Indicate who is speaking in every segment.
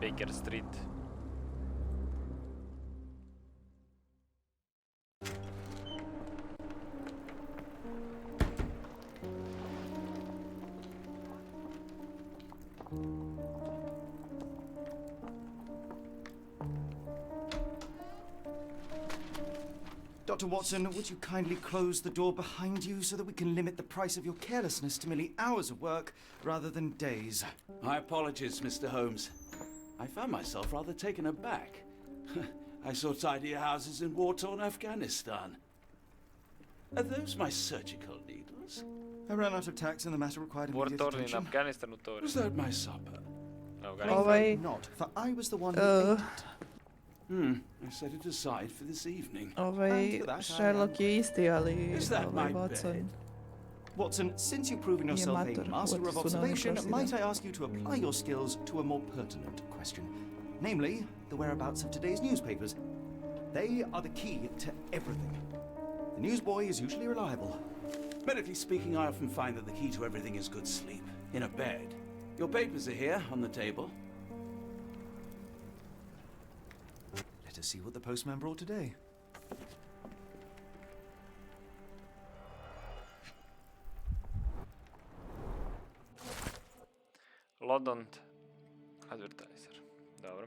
Speaker 1: Baker Street.
Speaker 2: Dr. Watson, would you kindly close the door behind you so that we can limit the price of your carelessness to merely hours of work rather than days?
Speaker 3: My apologies, Mr. Holmes. I found myself rather taken aback. I saw tidier houses in war-torn Afghanistan. Are those my surgical needles?
Speaker 2: I ran out of tacks and the matter required immediate
Speaker 1: War-torn in
Speaker 2: attention.
Speaker 1: Afganistanu to.
Speaker 3: Was that my supper?
Speaker 2: Afraid not, for I was the one who ate it.
Speaker 3: I set it aside for this evening.
Speaker 4: Sherlock je isti, ali
Speaker 3: Is that my
Speaker 4: Watson.
Speaker 3: bed?
Speaker 2: Watson, since you've proven yourself a
Speaker 4: mater,
Speaker 2: master of
Speaker 4: what is
Speaker 2: observation,
Speaker 4: tsunami
Speaker 2: might I ask you to apply your skills to a more pertinent question? Namely, the whereabouts of today's newspapers. They are the key to everything. The newsboy is usually reliable.
Speaker 3: Medically speaking, I often find that the key to everything is good sleep. In a bed. Your papers are here, on the table.
Speaker 2: Let us see what the postman brought today.
Speaker 1: London advertiser. Dobro.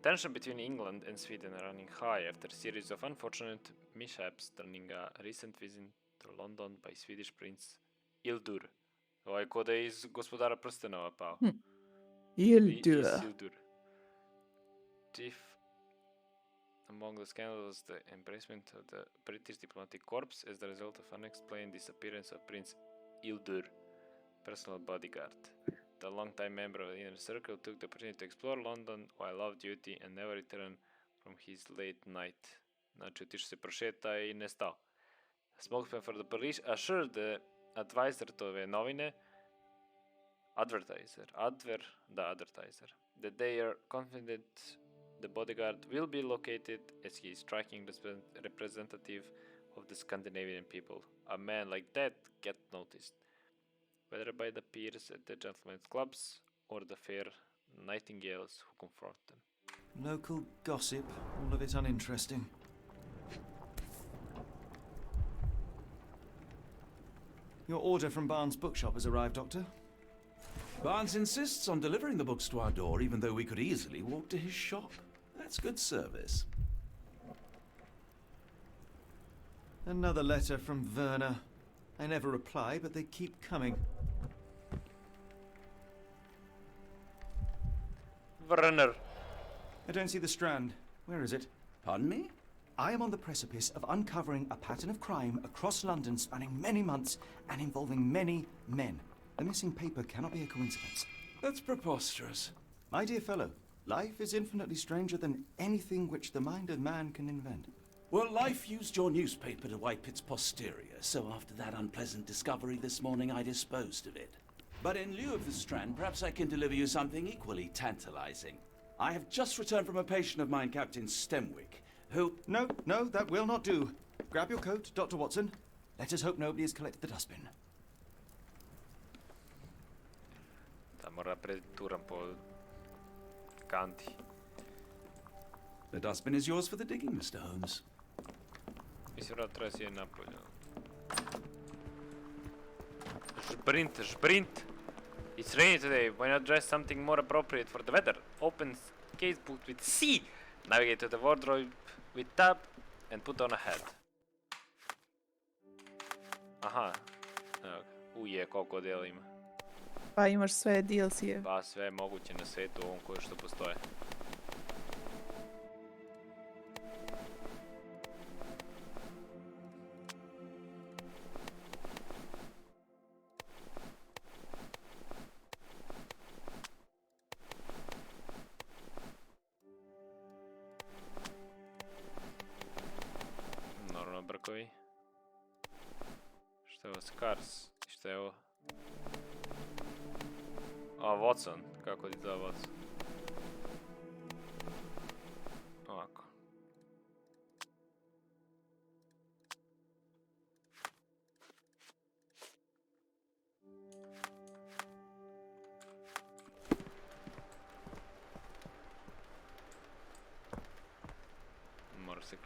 Speaker 1: Tension between England and Sweden are running high after a series of unfortunate mishaps turning a recent visit to London by Swedish Prince Ildur. Ovo je ko da je iz Gospodara prstenova pao.
Speaker 4: Ildur.
Speaker 1: Isildur. Chief among the scandals, the embracement of the British diplomatic corps as the result of unexplained disappearance of Prince Ildur, personal bodyguard. The long-time member of the inner circle took the opportunity to explore London while off duty and never returned from his late night. Znači, otišao se prošeta I nestao. A spokesman for the police assured the advisor to ove novine, advertiser, that they are confident the bodyguard will be located as he is striking representative of the Scandinavian people. A man like that gets noticed, whether by the peers at the gentlemen's clubs or the fair nightingales who confront them.
Speaker 2: Local gossip, all of it uninteresting. Your order from Barnes' bookshop has arrived, Doctor.
Speaker 3: Barnes insists on delivering the books to our door, even though we could easily walk to his shop. That's good service.
Speaker 2: Another letter from Werner. I never reply, but they keep coming.
Speaker 1: Werner.
Speaker 2: I don't see the Strand. Where is it?
Speaker 3: Pardon me?
Speaker 2: I am on the precipice of uncovering a pattern of crime across London spanning many months and involving many men. The missing paper cannot be a coincidence.
Speaker 3: That's preposterous.
Speaker 2: My dear fellow, life is infinitely stranger than anything which the mind of man can invent.
Speaker 3: Well, life used your newspaper to wipe its posterior, so after that unpleasant discovery this morning, I disposed of it. But in lieu of the Strand, perhaps I can deliver you something equally tantalizing. I have just returned from a patient of mine, Captain Stemwick, who...
Speaker 2: No, that will not do. Grab your coat, Dr. Watson. Let us hope nobody has collected the dustbin.
Speaker 1: Da mora preturam po kanti.
Speaker 3: The dustbin is yours for the digging, Mr. Holmes.
Speaker 1: Mislim da treba si je napolje. Žbrint. It's raining today. Why not dress something more appropriate for the weather? Open casebook with C. Navigate to the wardrobe with tab and put on a hat. Aha. Evo ga. Uje, koliko dela ima.
Speaker 4: Pa imaš sve DLC-e.
Speaker 1: Pa sve moguće na svetu ovom koje što postoje. Naravno brkovi. Što je ovo? Scars. Što je ovo? A, Watson. Kako ti da Watson? Ovako.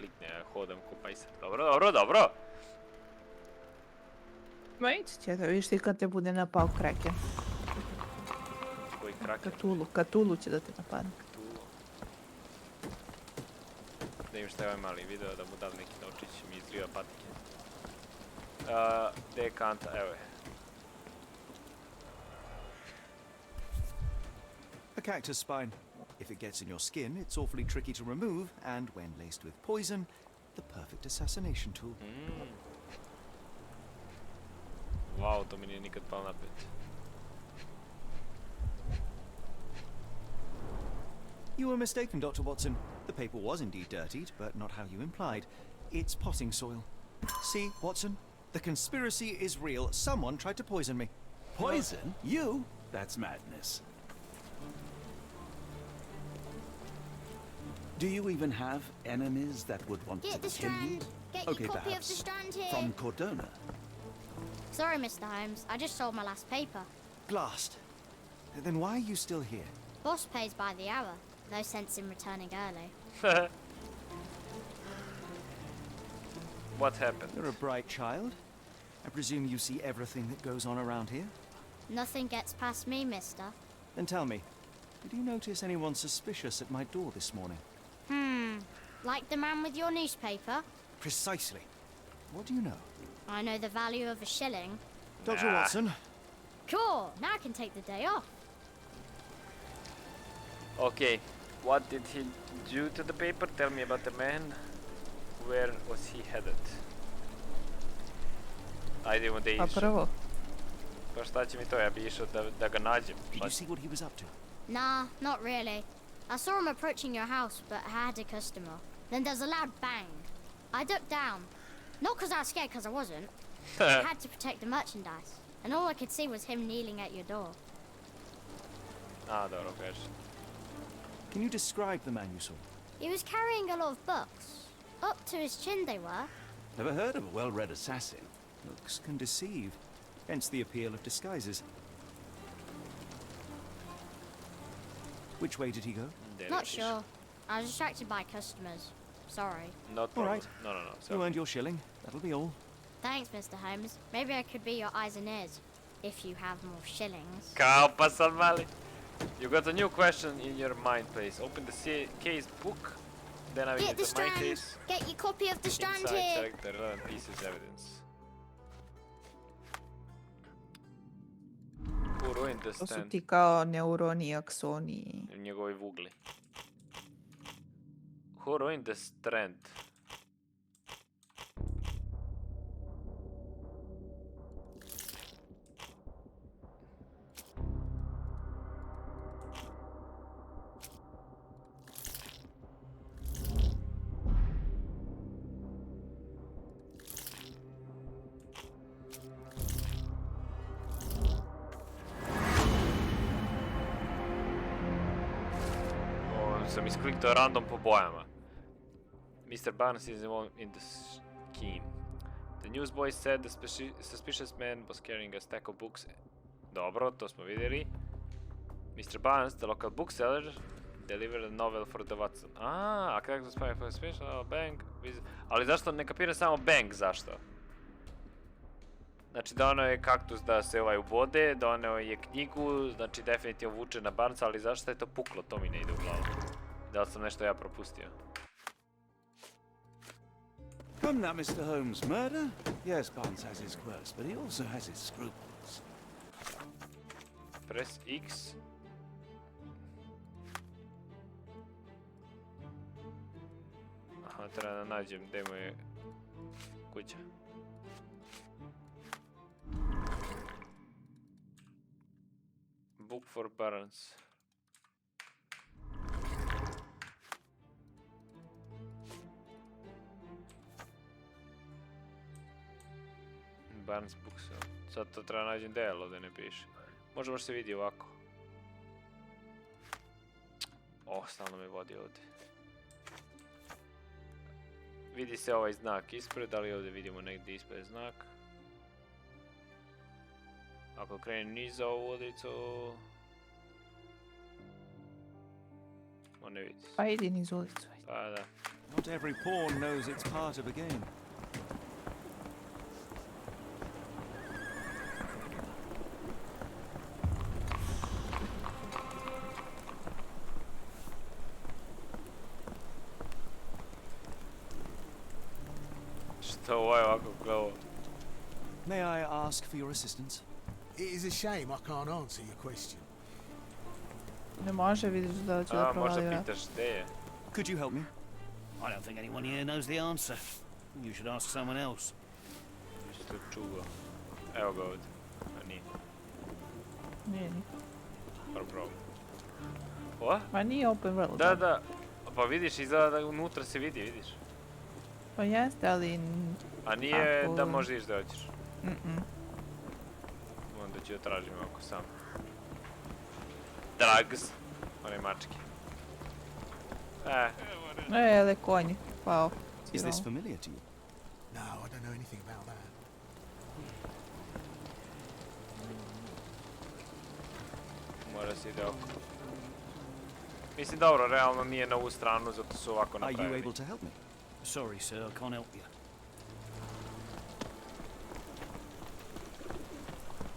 Speaker 1: klikne, ja hodam ko pajser. Dobro, dobro, dobro!
Speaker 4: Ma ići će da vidiš ti kad te bude napao kraken.
Speaker 1: Koji kraken?
Speaker 4: Katulu će da te napadne.
Speaker 1: Tu. Da im šta je ovaj mali video, da mu dam neki novčić, mi izriva patike. Gde je kanta? Evo je.
Speaker 2: A cactus spine. If it gets in your skin, it's awfully tricky to remove, and when laced with poison, the perfect assassination tool.
Speaker 1: Wow, to mi nije nikad palo na pamet.
Speaker 2: You were mistaken, Dr. Watson. The paper was indeed dirtied, but not how you implied. It's potting soil. See, Watson? The conspiracy is real. Someone tried to poison me.
Speaker 3: Poison? You? That's madness. Do you even have enemies that would want
Speaker 5: Get
Speaker 3: to
Speaker 5: the
Speaker 3: kill you?
Speaker 5: strand. Get
Speaker 3: Okay,
Speaker 5: your copy of the
Speaker 3: perhaps
Speaker 5: strand here.
Speaker 3: from Cordona.
Speaker 5: Sorry, Mr. Holmes. I just sold my last paper.
Speaker 2: Glassed. Then why are you still here?
Speaker 5: Boss pays by the hour. No sense in returning early.
Speaker 1: What happened?
Speaker 2: You're a bright child. I presume you see everything that goes on around here?
Speaker 5: Nothing gets past me, mister.
Speaker 2: Then tell me, did you notice anyone suspicious at my door this morning?
Speaker 5: Like the man with your newspaper?
Speaker 2: Precisely. What do you know?
Speaker 5: I know the value of a shilling.
Speaker 2: Dr.
Speaker 1: Nah.
Speaker 2: Watson,
Speaker 5: Cool, now I can take the day off.
Speaker 1: Okay, what did he do to the paper? Tell me about the man. Where was he headed? Ajde idemo da
Speaker 4: Pa
Speaker 1: išao.
Speaker 4: prvo,
Speaker 1: Pa šta će mi to, ja bi išao da ga nađem.
Speaker 2: did you see what he was up to?
Speaker 5: Nah, not really. I saw him approaching your house, but I had a customer. Then there's a loud bang. I ducked down. Not because I was scared, because I wasn't. I had to protect the merchandise. And all I could see was him kneeling at your door.
Speaker 1: A, dobro, kažeš.
Speaker 2: Can you describe the man you saw?
Speaker 5: He was carrying a lot of books. Up to his chin they were.
Speaker 3: Never heard of a well-read assassin.
Speaker 2: Looks can deceive. Hence the appeal of disguises. Which way did he go?
Speaker 1: Gde
Speaker 5: Not
Speaker 1: reciš?
Speaker 5: sure. I was distracted by customers. Sorry.
Speaker 1: Not
Speaker 2: All
Speaker 1: problem.
Speaker 2: right.
Speaker 1: No, no, no.
Speaker 2: You
Speaker 1: So,
Speaker 2: earned your shilling. That'll be all.
Speaker 5: Thanks, Mr. Holmes. Maybe I could be your eyes and ears. If you have more shillings.
Speaker 1: kao pa sad mali. You got a new question in your mind, please. Open the case book. Then I will
Speaker 5: Get the
Speaker 1: get my
Speaker 5: strand.
Speaker 1: case.
Speaker 5: Get your copy of the strand
Speaker 1: Inside,
Speaker 5: here.
Speaker 1: select the relevant pieces evidence. Who ruined the
Speaker 4: to su
Speaker 1: stand?
Speaker 4: ti kao neuroni i aksoni.
Speaker 1: Njegovi vugli. Who ruined the strand? Sam iskliktao random po bojama. Mr. Barnes is involved in the scheme. The newsboy said the suspicious man was carrying a stack of books. Dobro, to smo vidjeli. Mr. Barnes, the local bookseller, delivered a novel for the Watson. A kako se spaja for special bank? Ali zašto ne kapiram samo bank, zašto? Znači doneo je kaktus da se ubode, doneo je knjigu, znači definitivno vuče na Barnesa, ali zašto je to puklo, to mi ne ide u glavu. Da li sam nešto ja propustio?
Speaker 3: Come now, Mr. Holmes. Murder? Yes, Barnes has his quirks, but he also has his scruples.
Speaker 1: Press X. Aha, treba da nađem gde mu je kuća. Book for Barnes. Barnes Books. Sad to treba nađem delo da ne piše. Možda se vidi ovako. Stalno me vodi ovdje. Vidi se ovaj znak ispred, ali ovdje vidimo negdje ispred znak. Ako krenem niz za ovu ulicu... Ne vidi se.
Speaker 4: Pa idi niz ulicu.
Speaker 1: Pa da.
Speaker 2: Not every pawn knows it's part of a game.
Speaker 1: Što ovo je ovako glavo?
Speaker 2: May I ask for your assistance?
Speaker 6: It is a shame I can't answer your question.
Speaker 4: Ne može, vidiš da će da
Speaker 1: A,
Speaker 4: provali
Speaker 1: možda
Speaker 4: vrat.
Speaker 1: pitaš gde je?
Speaker 2: Could you help me?
Speaker 7: I don't think anyone here knows the answer. You should ask someone else.
Speaker 1: Što čugo. Evo ga ovdje. A nije.
Speaker 4: Nije ni.
Speaker 1: Prvo probam. O?
Speaker 4: Ma nije open world.
Speaker 1: Da, da. Pa vidiš, izgleda da unutra se vidi, vidiš.
Speaker 4: Pa jeste, ali...
Speaker 1: A nije
Speaker 4: Ako-
Speaker 1: da možeš da hoćeš.
Speaker 4: Mm-mm.
Speaker 1: Onda ću da tražim ovako sam. Drugs. One mačke.
Speaker 4: Ale konji. Pao.
Speaker 2: Is this
Speaker 4: Sirao.
Speaker 2: familiar to you?
Speaker 6: No, I don't know anything about that.
Speaker 1: Mora se ide oko. Mislim, dobro, realno nije na ovu stranu, zato su ovako
Speaker 2: Are you
Speaker 1: napravili.
Speaker 2: able to help me?
Speaker 7: Sorry, sir, I can't help you.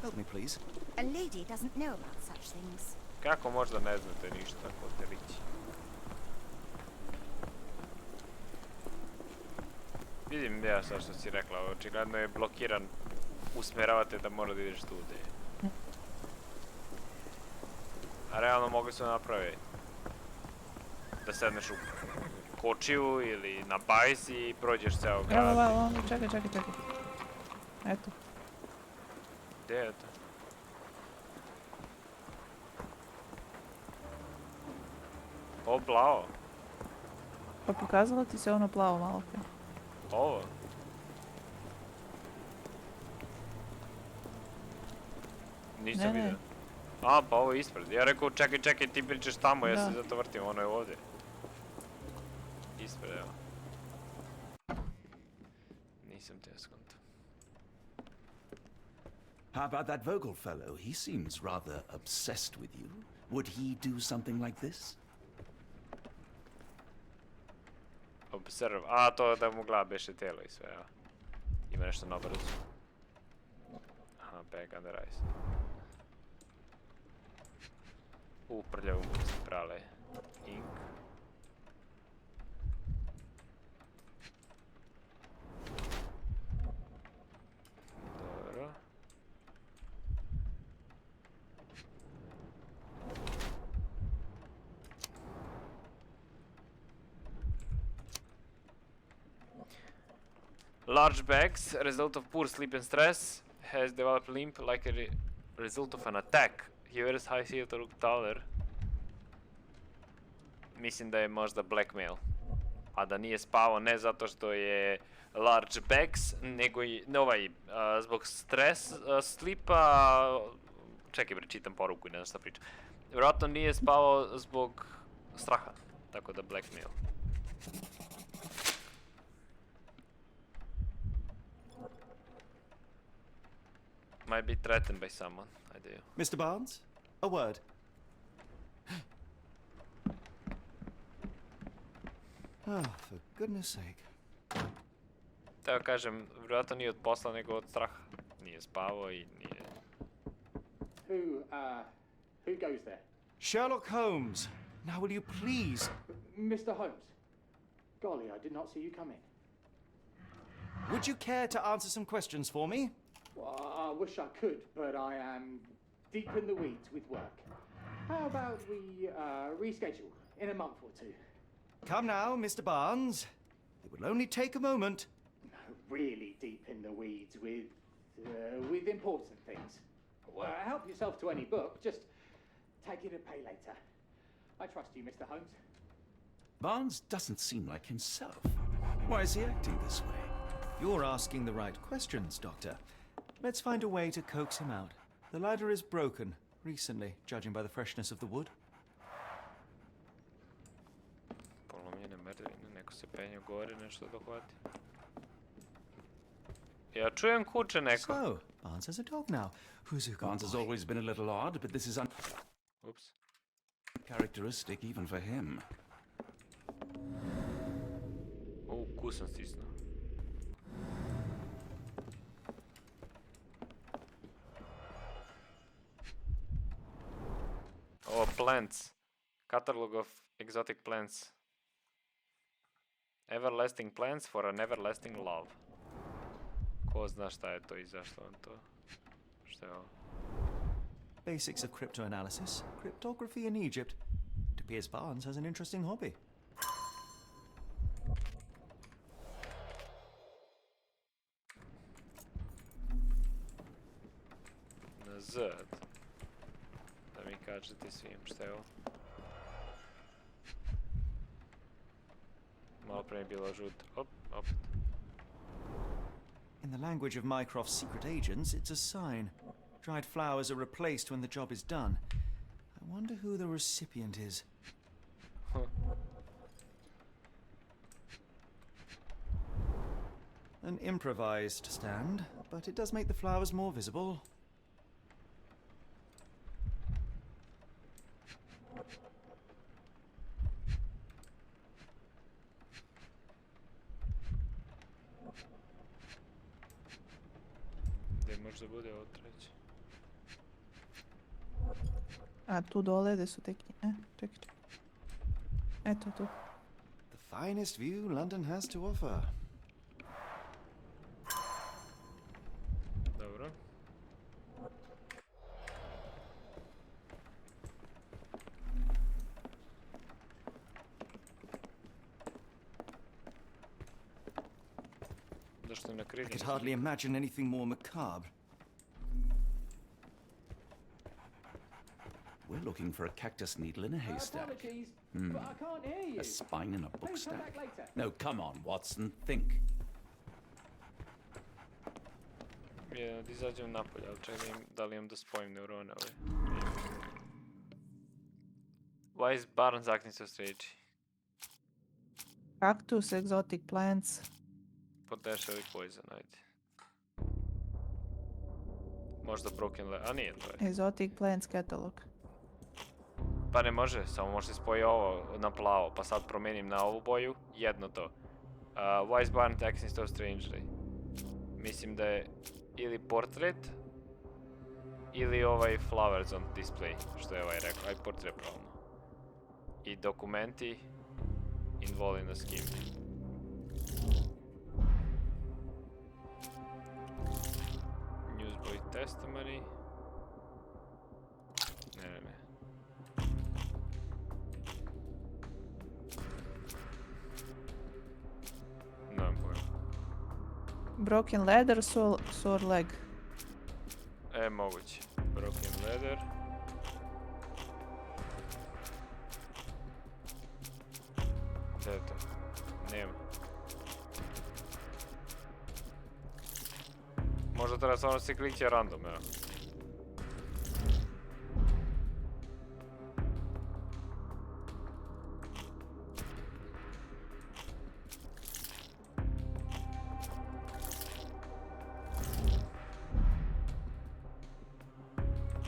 Speaker 2: Help me, please.
Speaker 8: A lady doesn't know about such things.
Speaker 1: Kako možda ne znate ništa o Telići? Vidim ja sad što si rekla, očigledno je blokiran. Usmjeravate da mora da ideš tu gdje je. A realno mogli su napraviti. Da sedneš u kočiju ili na bajs i prođeš ceo
Speaker 4: Evo,
Speaker 1: grad.
Speaker 4: evo, čekaj. Eto.
Speaker 1: Gdje je to? O, plavo.
Speaker 4: Pa pokazalo ti se ono plavo malo prije.
Speaker 1: Ovo? Nisam
Speaker 4: Ne.
Speaker 1: vidio. A, pa ovo je ispred. Ja rekao, čekaj, ti pričaš tamo, ja
Speaker 4: Da.
Speaker 1: se zato vrtim, ono je ovdje. Ispred, evo. Nisam te skontao.
Speaker 3: How about that Vogel fellow? He seems rather obsessed with you. Would he do something like this?
Speaker 1: Observe. A, to da mu gleda beše telo i sve, evo. Ima nešto na obrazu. Aha, back under ice. Prljavo mu se prale. Ink. Dobro. Large bags, result of poor sleep and stress, has developed limp like a result of an attack. He wears high heel to look taller. Mislim da je možda blackmail. A da nije spavao ne zato što je large bags, nego i zbog slipa... Čekaj bre, čitam poruku i ne znam šta pričam. Vjerojatno nije spavao zbog straha, tako da blackmail. Might be threatened by someone, I do.
Speaker 2: Mr. Barnes? A word. Oh, for goodness sake.
Speaker 1: Teo kažem, vjerojatno nije od posla nego od straha. Nije spavao i nije...
Speaker 9: Who goes there?
Speaker 2: Sherlock Holmes. Now will you please...
Speaker 9: Mr. Holmes. Golly, I did not see you come in.
Speaker 2: Would you care to answer some questions for me?
Speaker 9: Well, I wish I could, but I am deep in the weeds with work. How about we reschedule in a month or two?
Speaker 2: Come now, Mr. Barnes. It will only take a moment.
Speaker 9: Really deep in the weeds with important things. Help yourself to any book. Just take it and pay later. I trust you, Mr. Holmes.
Speaker 3: Barnes doesn't seem like himself. Why is he acting this way?
Speaker 2: You're asking the right questions, Doctor. Let's find a way to coax him out. The ladder is broken, recently, judging by the freshness of the wood.
Speaker 1: Polomljene mrtvine, neko se penje gore, nešto da hvati. Ja čujem kuće neko.
Speaker 2: So, Barnes has a dog now. Who's a good
Speaker 3: Barnes has
Speaker 2: boy?
Speaker 3: always been a little odd, but this is
Speaker 1: Ups.
Speaker 3: uncharacteristic even for him.
Speaker 1: Q sam stisnuo. Oh, plants. Catalog of exotic plants. Everlasting plants for an everlasting love. Ko zna šta je to i zašto on to? Šta je ovo?
Speaker 2: Basics of cryptoanalysis, cryptography in Egypt. It appears Barnes has an interesting hobby.
Speaker 1: Na Z. Da mi kažete svim šta je ovo. Malo pre je bilo žuto. Opet.
Speaker 2: In the language of Mycroft's secret agents, it's a sign. Dried flowers are replaced when the job is done. I wonder who the recipient is. An improvised stand, but it does make the flowers more visible.
Speaker 1: Gdje možda bude ovo treće?
Speaker 4: A tu dole gdje su te knjige. Čekaj. Eto tu.
Speaker 2: The finest view London has to offer.
Speaker 1: Dobro. Zašto je na
Speaker 2: I
Speaker 1: križu?
Speaker 2: could hardly imagine anything more macabre.
Speaker 3: We're looking for a cactus needle in a haystack.
Speaker 9: Apologies, but I can't hear you.
Speaker 3: A spine in a book
Speaker 9: Please come
Speaker 3: stack.
Speaker 9: back later.
Speaker 3: No, come on, Watson, think.
Speaker 1: Jedno da izađem napolje, ali čekaj da li imam da spojim neurone ove. Why is Barnes acting so strange?
Speaker 4: Cactus, exotic plants.
Speaker 1: Potentially poison, ajde. Možda broken leg, a nije to je.
Speaker 4: Exotic plants catalog.
Speaker 1: Pa ne može, samo može se spoji ovo na plavo, pa sad promijenim na ovu boju, jedno to. Why is Barnes acting so strangely? Mislim da je ili portret, ili ovaj flowers on display, što je ovaj rekao, aj portret pravno. I dokumenti, involved in the scheme. Newsboy testimony. Ne. Nemam pojma.
Speaker 4: Broken leather, sore leg.
Speaker 1: Moguće. Broken leather. Gdje je to? Nema. Možda treba stvarno se klikće random, evo.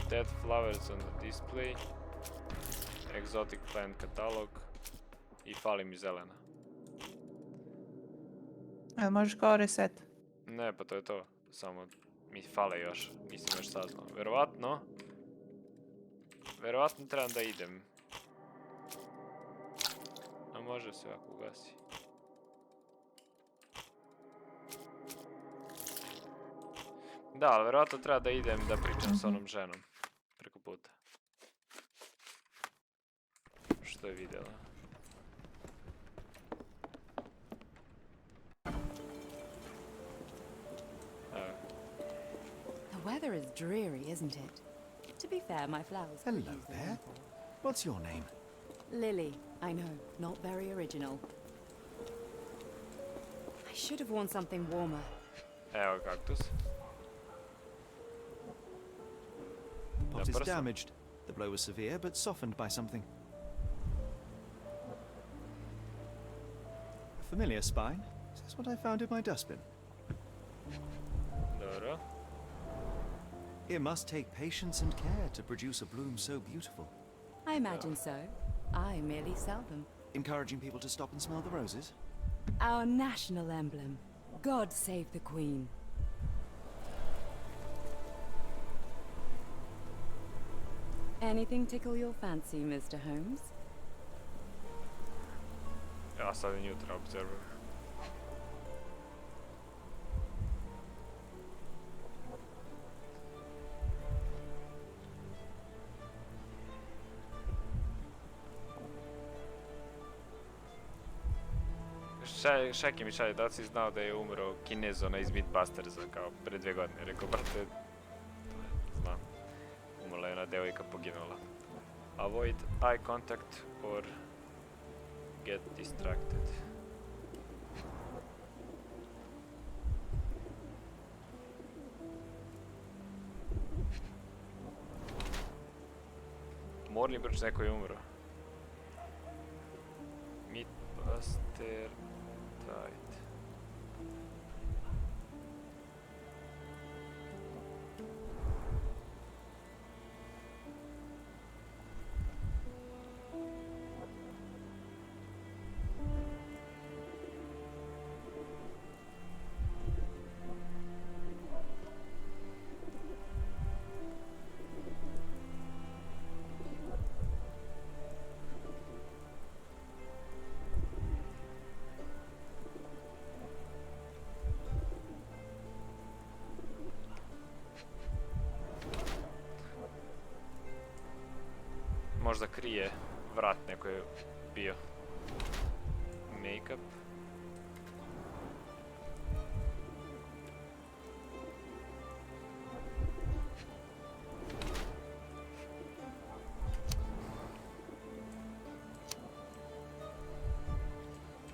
Speaker 1: Dead flowers on the display. Exotic plant katalog. I fali mi zelena.
Speaker 4: Ali možeš kao reset.
Speaker 1: Ne, pa to je to. Samo mi fale još. Nisam još saznao. Verovatno trebam da idem. A može se ako ugasi. Da, ali verovatno treba da idem da pričam s onom ženom. Preko puta. Što je vidjela.
Speaker 10: The weather is dreary, isn't it? To be fair, my flowers could
Speaker 2: Hello
Speaker 10: use the
Speaker 2: there.
Speaker 10: rainfall.
Speaker 2: What's your name?
Speaker 10: Lily, I know, not very original. I should have worn something warmer.
Speaker 1: Evo kaktus.
Speaker 2: Pot is
Speaker 1: prsa.
Speaker 2: damaged. The blow was severe, but softened by something. A familiar spine. Is this what I found in my dustbin?
Speaker 1: Dobro.
Speaker 2: It must take patience and care to produce a bloom so beautiful.
Speaker 10: I imagine so. I merely sell them.
Speaker 2: Encouraging people to stop and smell the roses?
Speaker 10: Our national emblem. God save the Queen. Anything tickle your fancy, Mr. Holmes?
Speaker 1: Ja stavim jutra observer. Šeki mi šalje, da li si znao da je umro Kinez onaj iz Mythbustersa kao pre 2 godine. Rekao, brate, znam. Umrla je jedna devojka, poginula. Avoid eye contact or get distracted. Morni brč neko je umro. Mythbuster died. Možda krije vrat neko je bio. Make-up.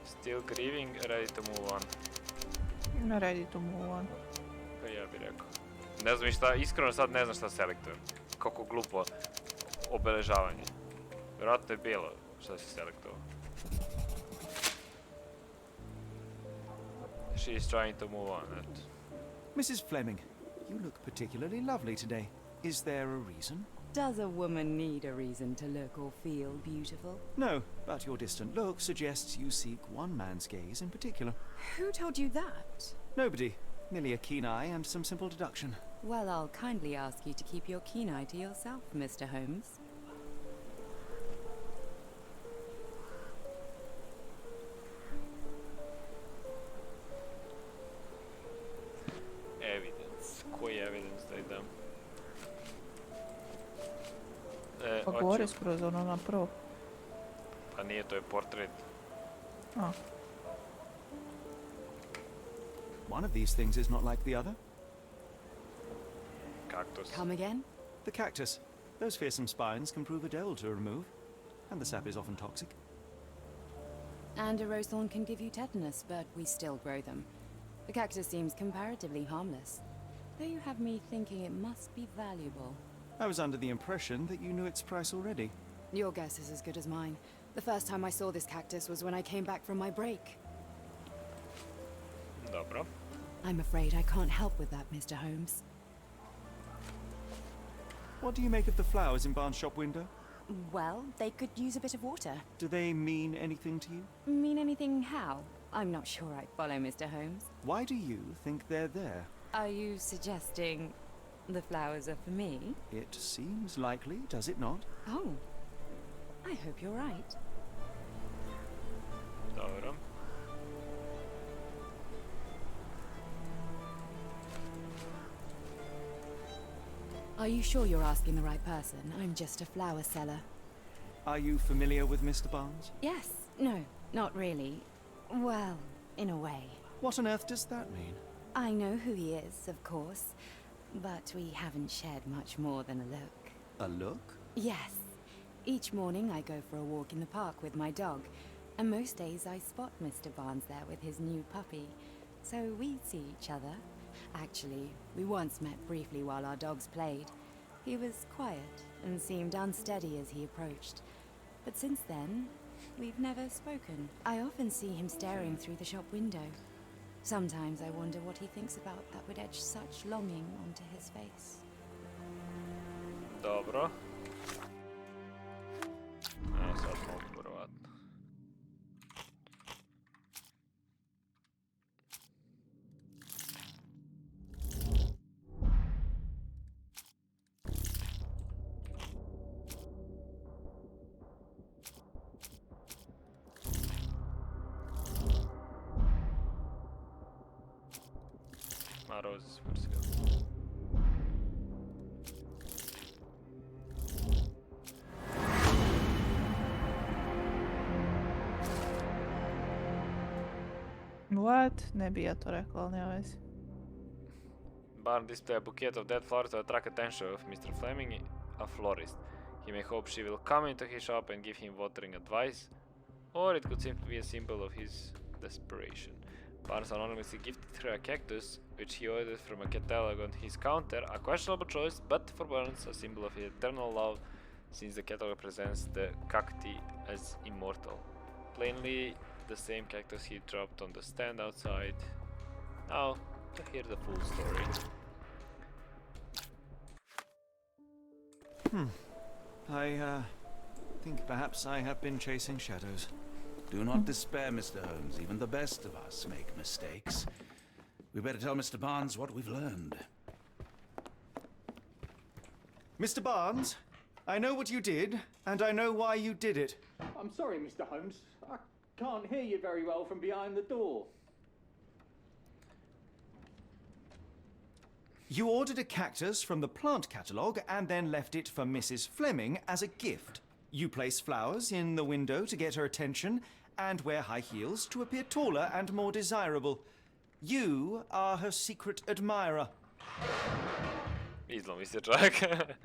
Speaker 1: Still grieving, ready to move on.
Speaker 4: Ready to move on.
Speaker 1: Pa ja bih rekao. Ne znam šta, iskreno sad ne znam šta selektujem. Kako glupo obeležavanje. Vjerojatno je bilo šta si selektovao. She is trying to move on, eto.
Speaker 2: Mrs. Fleming, you look particularly lovely today. Is there a reason?
Speaker 10: Does a woman need a reason to look or feel beautiful?
Speaker 2: No, but your distant look suggests you seek one man's gaze in particular.
Speaker 10: Who told you that?
Speaker 2: Nobody. Merely a keen eye and some simple deduction.
Speaker 10: Well, I'll kindly ask you to keep your keen eye to yourself, Mr. Holmes.
Speaker 1: Evidence. Koji evidence da idem?
Speaker 4: Pa gore skroz ono na prvo.
Speaker 1: Pa nije, to je portret.
Speaker 4: A.
Speaker 2: One of these things is not like the other.
Speaker 1: Cactus.
Speaker 10: Come again?
Speaker 2: The cactus. Those fearsome spines can prove a devil to remove, and the sap is often toxic.
Speaker 10: And a rose thorn can give you tetanus, but we still grow them. The cactus seems comparatively harmless, though you have me thinking it must be valuable.
Speaker 2: I was under the impression that you knew its price already.
Speaker 10: Your guess is as good as mine. The first time I saw this cactus was when I came back from my break.
Speaker 1: Dobro.
Speaker 10: I'm afraid I can't help with that, Mr. Holmes.
Speaker 2: What do you make of the flowers in Barnes' shop window?
Speaker 10: Well, they could use a bit of water.
Speaker 2: Do they mean anything to you?
Speaker 10: Mean anything how? I'm not sure I follow, Mr. Holmes.
Speaker 2: Why do you think they're there?
Speaker 10: Are you suggesting the flowers are for me?
Speaker 2: It seems likely, does it not?
Speaker 10: Oh, I hope you're right.
Speaker 1: Dobro.
Speaker 10: Are you sure you're asking the right person? I'm just a flower seller.
Speaker 2: Are you familiar with Mr. Barnes?
Speaker 10: Yes. No, not really. Well, in a way.
Speaker 2: What on earth does that mean?
Speaker 10: I know who he is, of course, but we haven't shared much more than a look.
Speaker 2: A look?
Speaker 10: Yes. Each morning I go for a walk in the park with my dog, and most days I spot Mr. Barnes there with his new puppy, so we see each other. Actually, we once met briefly while our dogs played. He was quiet and seemed unsteady as he approached, but since then, we've never spoken. I often see him staring through the shop window. Sometimes I wonder what he thinks about that would etch such longing onto his face.
Speaker 1: Dobro. Sad mogu vjerovatno. A roses for skill.
Speaker 4: What? Ne bi ja to rekla, ali nema veze.
Speaker 1: Barn display a bouquet of dead flowers to attract attention of Mr. Fleming, a florist. He may hope she will come into his shop and give him watering advice, or it could simply be a symbol of his desperation. Barnes anonymously gifted her a cactus, which he ordered from a catalog on his counter, a questionable choice, but for Barnes a symbol of his eternal love, since the catalog presents the cacti as immortal. Plainly, the same cactus he dropped on the stand outside. Now, to hear the full story.
Speaker 2: I think perhaps I have been chasing shadows.
Speaker 3: Do not despair, Mr. Holmes. Even the best of us make mistakes. We better tell Mr. Barnes what we've learned.
Speaker 2: Mr. Barnes, I know what you did, and I know why you did it.
Speaker 9: I'm sorry, Mr. Holmes. I can't hear you very well from behind the door.
Speaker 2: You ordered a cactus from the plant catalogue and then left it for Mrs. Fleming as a gift. You place flowers in the window to get her attention and wear high heels to appear taller and more desirable. You are her secret admirer.
Speaker 1: Izlomi se čovjek.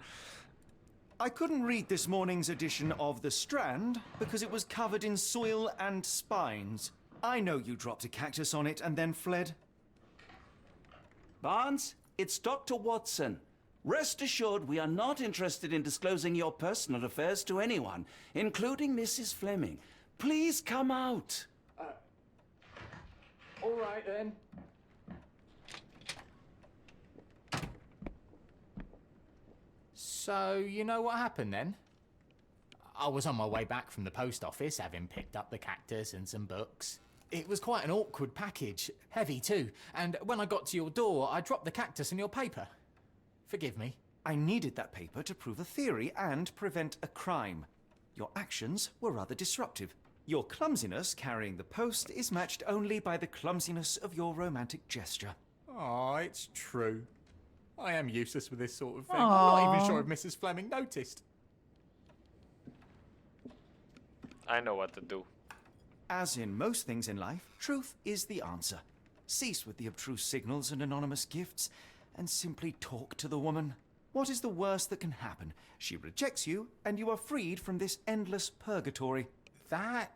Speaker 2: I couldn't read this morning's edition of The Strand because it was covered in soil and spines. I know you dropped a cactus on it and then fled.
Speaker 3: Barnes, it's Dr. Watson. Rest assured we are not interested in disclosing your personal affairs to anyone, including Mrs. Fleming. Please come out.
Speaker 9: All right, then.
Speaker 11: So, you know what happened then? I was on my way back from the post office, having picked up the cactus and some books. It was quite an awkward package, heavy too, and when I got to your door, I dropped the cactus in your paper. Forgive me.
Speaker 2: I needed that paper to prove a theory and prevent a crime. Your actions were rather disruptive. Your clumsiness carrying the post is matched only by the clumsiness of your romantic gesture.
Speaker 11: Oh, it's true. I am useless with this sort of thing. I'm not even sure if Mrs. Fleming noticed.
Speaker 1: I know what to do.
Speaker 2: As in most things in life, truth is the answer. Cease with the abstruse signals and anonymous gifts, and simply talk to the woman. What is the worst that can happen? She rejects you, and you are freed from this endless purgatory.
Speaker 11: That...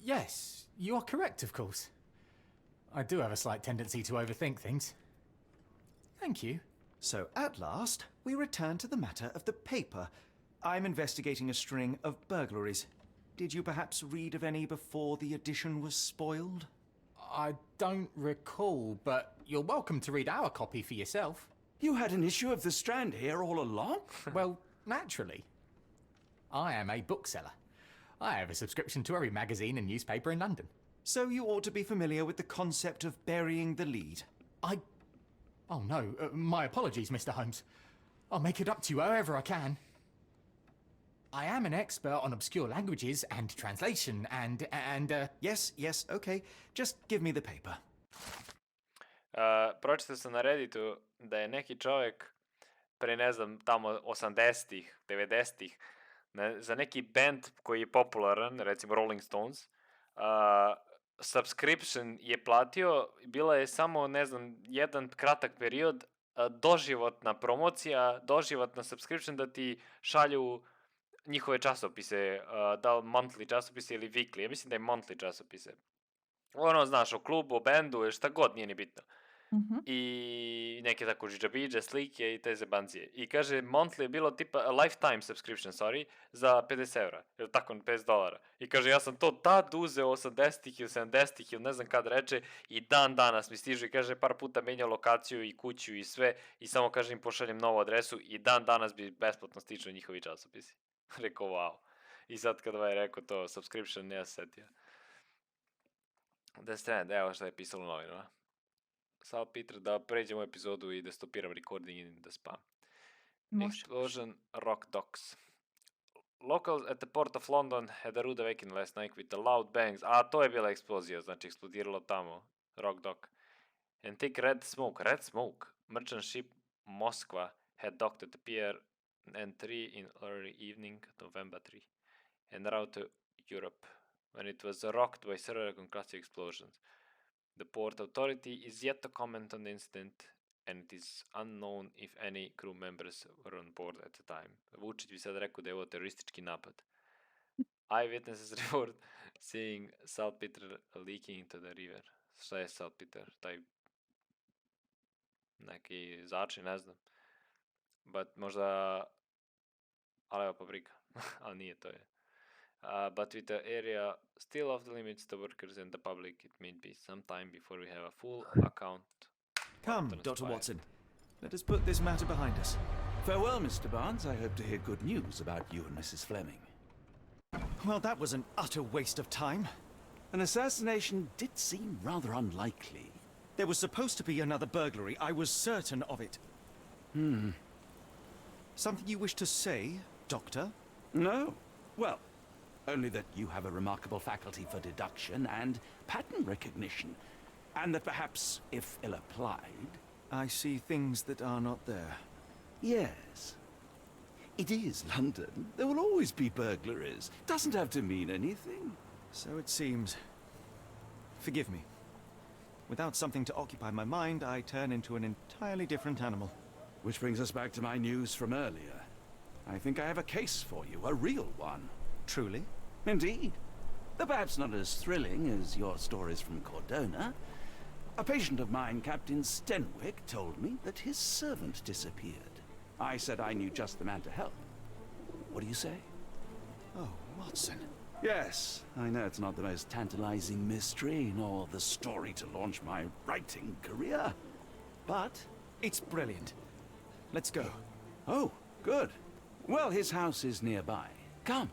Speaker 11: Yes, you are correct, of course. I do have a slight tendency to overthink things. Thank you.
Speaker 2: So, at last, we return to the matter of the paper. I'm investigating a string of burglaries. Did you perhaps read of any before the edition was spoiled?
Speaker 11: I don't recall, but you're welcome to read our copy for yourself.
Speaker 3: You had an issue of The Strand here all along?
Speaker 11: Well, naturally. I am a bookseller. I have a subscription to every magazine and newspaper in London.
Speaker 2: So you ought to be familiar with the concept of burying the lead.
Speaker 11: Oh no, my apologies, Mr. Holmes. I'll make it up to you however I can. I am an expert on obscure languages and translation and
Speaker 2: Yes, okay. Just give me the paper.
Speaker 1: Pročitao sam na Redditu da je neki čovjek pre ne znam tamo 80-ih, 90-ih za neki band koji je popularan, recimo Rolling Stones, subscription je platio, bila je samo, ne znam, jedan kratak period, doživotna promocija, doživotna subscription da ti šalju njihove časopise, da li monthly časopise ili weekly, ja mislim da je monthly časopise. Ono, znaš, o klubu, o bendu, šta god, nije ni bitno. I neke tako džidžabidže, slike i te zebancije. I kaže, monthly je bilo tipa, lifetime subscription, za 50 €, ili tako, $50. I kaže, ja sam to tad uzeo 80-ih ili 70-ih ili ne znam kad reče i dan danas mi stižu i kaže, par puta menjao lokaciju i kuću i sve i samo kaže im pošaljem novu adresu i dan danas bi besplatno stiču njihovi časopisi. Rekao, wow. I sad kad je rekao to, subscription, ja se setio. The Strand, evo što je pisalo u novinama. Sal Peter da pređemo u epizodu i da stopiram recording i da spam. Explosion Rock Docks. Locals at the port of London had a rude awakening last night with the loud bangs. A to je bila eksplozija, znači eksplodiralo tamo. Rock Dock. And thick red smoke. Merchant ship Moskva had docked at the pier N3 in early evening, November 3, en route to Europe, when it was rocked by several concussive explosions. The port authority is yet to comment on the incident, and it is unknown if any crew members were on board at the time. Vučić bi sad rekao da je ovo teroristički napad. Eyewitnesses report seeing saltpeter leaking into the river. Šta je saltpeter? Taj neki začin, ne znam. But možda aleva paprika. Ali nije, to je. But with the area still off the limits to workers and the public, it may be some time before we have a full account.
Speaker 2: Come, Dr. Watson. Let us put this matter behind us.
Speaker 3: Farewell, Mr. Barnes. I hope to hear good news about you and Mrs. Fleming.
Speaker 2: Well, that was an utter waste of time.
Speaker 3: An assassination did seem rather unlikely.
Speaker 2: There was supposed to be another burglary. I was certain of it. Something you wish to say, Doctor?
Speaker 3: No. Well, only that you have a remarkable faculty for deduction and pattern recognition, and that perhaps, if ill-applied...
Speaker 2: I see things that are not there.
Speaker 3: Yes. It is London. There will always be burglaries. Doesn't have to mean anything.
Speaker 2: So it seems. Forgive me. Without something to occupy my mind, I turn into an entirely different animal.
Speaker 3: Which brings us back to my news from earlier. I think I have a case for you, a real one.
Speaker 2: Truly?
Speaker 3: Indeed. Though perhaps not as thrilling as your stories from Cordona. A patient of mine, Captain Stenwick, told me that his servant disappeared. I said I knew just the man to help. What do you say?
Speaker 2: Oh, Watson.
Speaker 3: Yes, I know it's not the most tantalizing mystery, nor the story to launch my writing career. But...
Speaker 2: it's brilliant. Let's go.
Speaker 3: Oh, good. Well, his house is nearby. Come.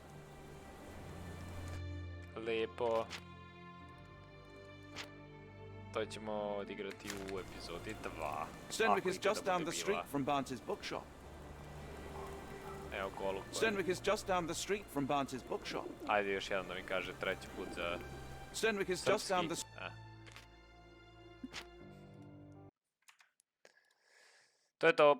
Speaker 1: Lijepo. To ćemo odigrati u epizodi 2.
Speaker 3: Stenwick is just down the street from Barnes's bookshop.
Speaker 1: Evo kolu.
Speaker 3: Stenwick is just down the street from Barnes's bookshop.
Speaker 1: Ajde još jedan da mi kaže treći put za
Speaker 3: Stenwick is just down the...
Speaker 1: To je to.